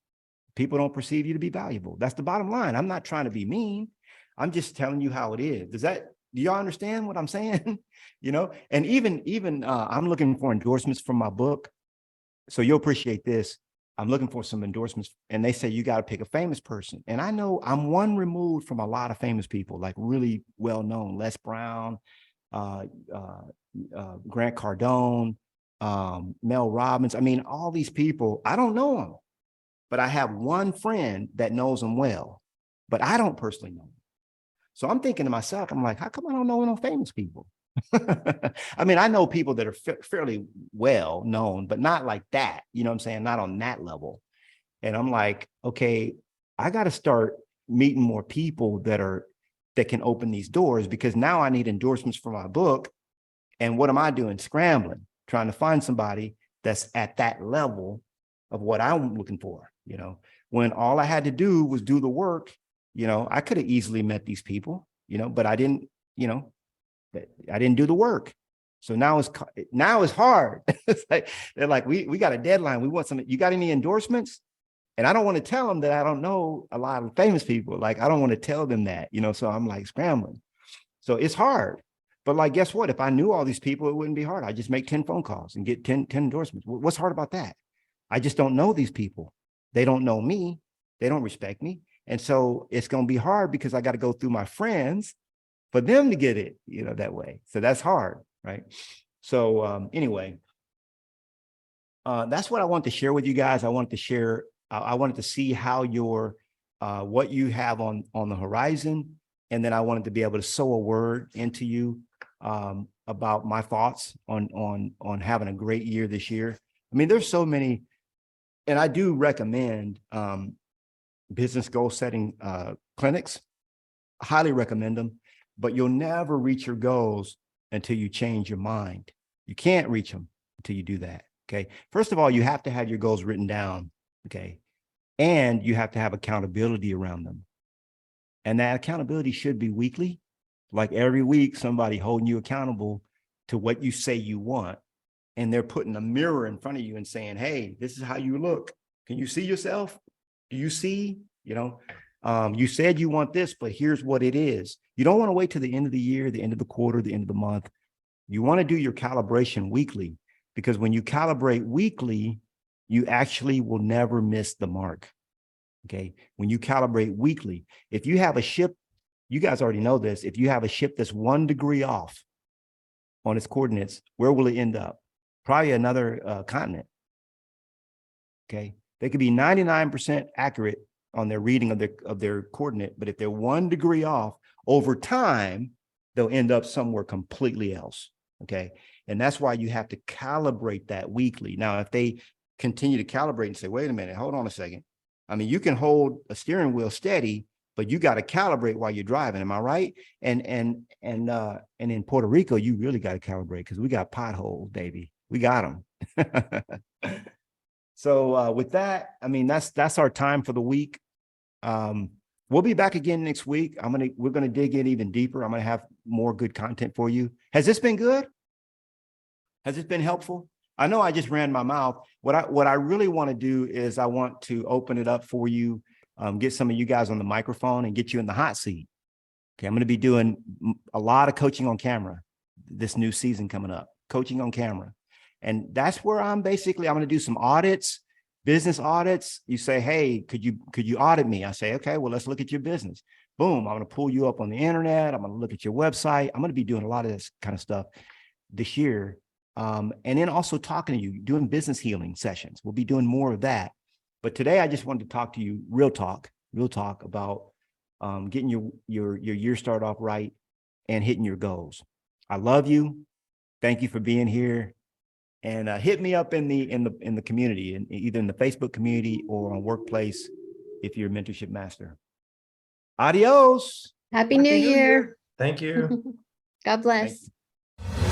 People don't perceive you to be valuable. That's the bottom line. I'm not trying to be mean. I'm just telling you how it is. Do y'all understand what I'm saying? And even I'm looking for endorsements from my book. So you'll appreciate this. I'm looking for some endorsements and they say, you got to pick a famous person. And I know I'm one removed from a lot of famous people, like really well-known, Les Brown, Grant Cardone, Mel Robbins. All these people, I don't know them, but I have one friend that knows them well, but I don't personally know them. So I'm thinking to myself, I'm like, how come I don't know no famous people? I mean, I know people that are fairly well known, but not like that. You know what I'm saying? Not on that level. And I'm like, okay, I got to start meeting more people that can open these doors, because now I need endorsements for my book. And what am I doing? Scrambling, trying to find somebody that's at that level of what I'm looking for, when all I had to do was do the work. I could have easily met these people, but I didn't, I didn't do the work. So now it's hard. It's like, they're like, we got a deadline. We want you got any endorsements? And I don't want to tell them that I don't know a lot of famous people. Like, I don't want to tell them that, so I'm like scrambling. So it's hard. But like, guess what? If I knew all these people, it wouldn't be hard. I just make 10 phone calls and get 10 endorsements. What's hard about that? I just don't know these people. They don't know me. They don't respect me. And so it's going to be hard because I got to go through my friends for them to get it, that way. So that's hard, right? So anyway, that's what I want to share with you guys. I wanted to share, I wanted to see how what you have on the horizon. And then I wanted to be able to sow a word into you about my thoughts on having a great year this year. I mean, there's so many, and I do recommend business goal setting clinics. I highly recommend them, but you'll never reach your goals until you change your mind. You can't reach them until you do that. Okay. First of all, you have to have your goals written down. Okay. And you have to have accountability around them. And that accountability should be weekly. Like every week, somebody holding you accountable to what you say you want. And they're putting a mirror in front of you and saying, hey, this is how you look. Can you see yourself? Do you see? You said you want this, but here's what it is. You don't want to wait till the end of the year, the end of the quarter, the end of the month. You want to do your calibration weekly, because when you calibrate weekly, you actually will never miss the mark. Okay. When you calibrate weekly, if you have a ship, you guys already know this. If you have a ship that's 1 degree off on its coordinates, where will it end up? Probably another continent. Okay. They could be 99% accurate on their reading of their coordinate, but if they're 1 degree off over time, they'll end up somewhere completely else. Okay. And that's why you have to calibrate that weekly. Now, if they continue to calibrate and say, wait a minute, hold on a second. I mean, you can hold a steering wheel steady, but you got to calibrate while you're driving. Am I right? And in Puerto Rico, you really got to calibrate because we got potholes, baby. We got them. So with that, I mean, that's our time for the week. We'll be back again next week. We're gonna dig in even deeper. I'm gonna have more good content for you. Has this been good? Has this been helpful? I know I just ran my mouth. What I really want to do is I want to open it up for you, get some of you guys on the microphone and get you in the hot seat. Okay, I'm going to be doing a lot of coaching on camera this new season coming up, coaching on camera. And that's where I'm going to do some audits, business audits. You say, hey, could you audit me? I say, okay, well, let's look at your business. Boom, I'm going to pull you up on the internet. I'm going to look at your website. I'm going to be doing a lot of this kind of stuff this year. And then also talking to you, doing business healing sessions. We'll be doing more of that. But today I just wanted to talk to you real talk about getting your year start off right and hitting your goals. I love you. Thank you for being here. And hit me up in the community, either in the Facebook community or on Workplace if you're a mentorship master. Adios. Happy New Year. Thank you. God bless. Thank you.